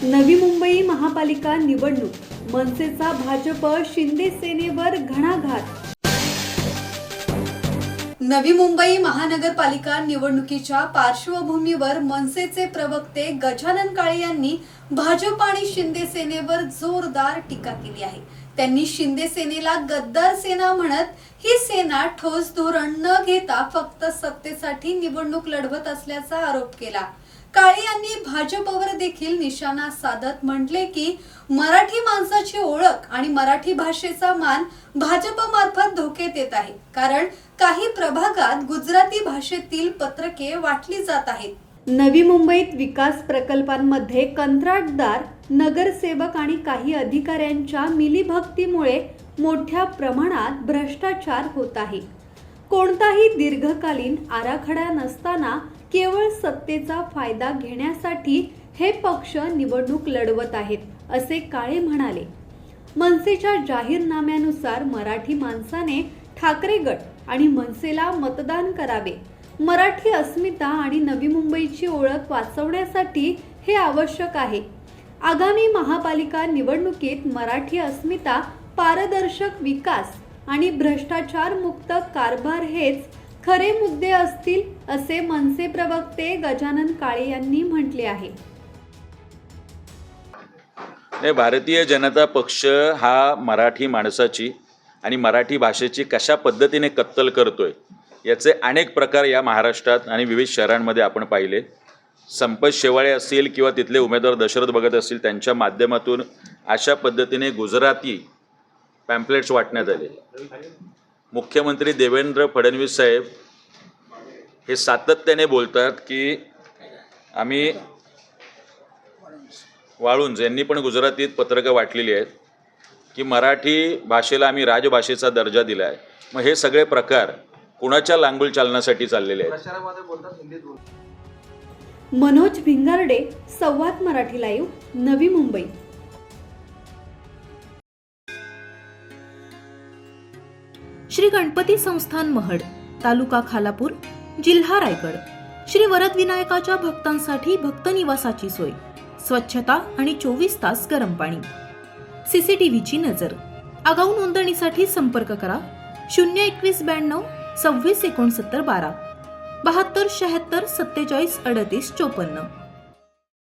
नवी मुंबई महापालिका निवडणूक, मनसेचा भाजप शिंदे सेनेवर घणाघात। नवी मुंबई महानगरपालिका निवडणुकीच्या पार्श्वभूमीवर मनसेचे प्रवक्ते गजानन काळे यांनी भाजप आणि शिंदे सेनेवर जोरदार टीका केली आहे। त्यांनी शिंदे सेनेला गद्दार सेना म्हणत ही सेना ठोस धोरण न घेता फक्त सत्तेसाठी निवडणूक लढवत असल्याचा आरोप केला। काळे यांनी भाजपवर देखील निशाणा साधत म्हटले की मराठी माणसाची ओळख आणि मराठी भाषेचा मान भाजपमार्फत धोक्यात येत आहे, कारण काही प्रभागात गुजराती भाषेतील पत्रके वाटली जात आहेत। नवी मुंबईत विकास प्रकल्पांमध्ये कंत्राटदार, नगरसेवक आणि काही अधिकाऱ्यांच्या मिलीभक्तीमुळे मोठ्या प्रमाणात भ्रष्टाचार होत आहे। कोणताही दीर्घकालीन आराखडा नसताना केवळ सत्तेचा फायदा घेण्यासाठी हे पक्ष निवडणूक लढवत आहेत, असे काळे म्हणाले। मनसेच्या जाहीरनाम्यानुसार मराठी माणसाने ठाकरे गट आणि मनसेला मतदान करावे। मराठी अस्मिता आणि नवी मुंबईची ओळख वाचवण्यासाठी हे आवश्यक आहे। आगामी महापालिका निवडणुकीत मराठी अस्मिता, पारदर्शक विकास आणि भ्रष्टाचार मुक्त कारभार हेच खरे मुद्दे असतील, असे मनसे प्रवक्ते गजानन काळे यांनी म्हटले आहे। भारतीय जनता पक्ष हा मराठी माणसाची आणि मराठी भाषेची कशा पद्धतीने कत्तल करतोय याचे अनेक प्रकार या महाराष्ट्रात आणि विविध शहरांमध्ये आपण पाहिले। संपत शेवाळे असतील किंवा तिथले उमेदवार दशरथ भगत असतील, त्यांच्या माध्यमातून अशा पद्धतीने गुजराती पॅम्पलेट्स वाटण्यात आले। मुख्यमंत्री देवेंद्र फडणवीस साहेब हे सातत्याने बोलतात की आम्ही वाळुंज यांनी पण गुजरातीत पत्रकं वाटलेली आहेत की मराठी भाषेला आम्ही राजभाषेचा दर्जा दिला आहे। मग हे सगळे प्रकार कुणाच्या लांगुल चालण्यासाठी चाललेले आहेत? मनोज भिंगारडे, संवाद मराठी लाईव्ह, नवी मुंबई। श्री गणपती संस्थान महड, तालुका खालापूर, जिल्हा रायगड। श्री वरदविनायकाच्या भक्तांसाठी भक्त निवासाची सोय, स्वच्छता आणि 24 तास गरम पाणी, सीसीटीव्हीची नजर। आगाऊ नोंदणीसाठी संपर्क करा 021 92 26 69 12 72 76 47 38 54।